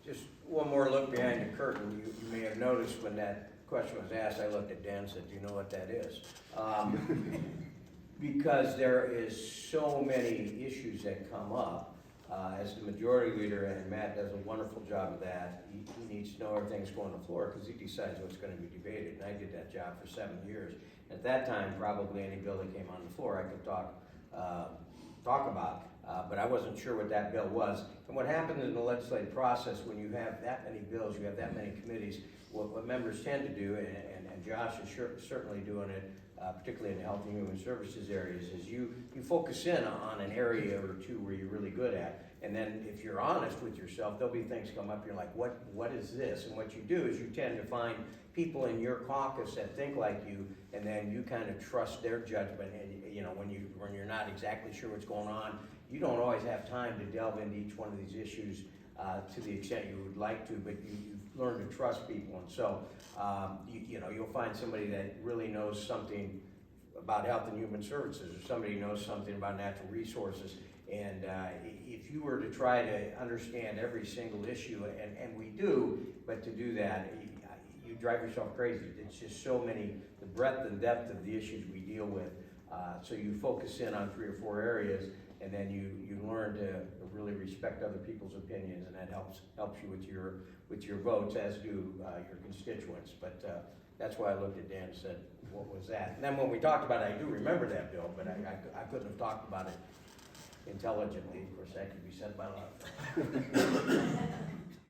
Just one more look behind the curtain. You may have noticed when that question was asked, I looked at Dan and said, do you know what that is? Because there is so many issues that come up. As the majority leader, and Matt does a wonderful job of that, he needs to know everything's going to the floor because he decides what's going to be debated. And I did that job for 7 years. At that time, probably any bill that came on the floor I could talk about, but I wasn't sure what that bill was. And what happens in the legislative process when you have that many bills, you have that many committees, what members tend to do, and Josh is certainly doing it, particularly in the Health and Human Services areas, is you focus in on an area or two where you're really good at, and then if you're honest with yourself, there'll be things come up, you're like, what is this? And what you do is you tend to find people in your caucus that think like you, and then you kind of trust their judgment, and you know, when you're not exactly sure what's going on, you don't always have time to delve into each one of these issues to the extent you would like to, but you've learned to trust people, and so you know, you'll find somebody that really knows something about health and human services, or somebody knows something about natural resources, and if you were to try to understand every single issue, and we do, but to do that, you drive yourself crazy. It's just so many, the breadth and depth of the issues we deal with, so you focus in on 3 or 4 areas, and then you learn to really respect other people's opinions, and that helps you with your votes, as do your constituents. But that's why I looked at Dan and said, what was that? And then when we talked about it, I do remember that bill, but I couldn't have talked about it intelligently. Of course, that could be said by a lot of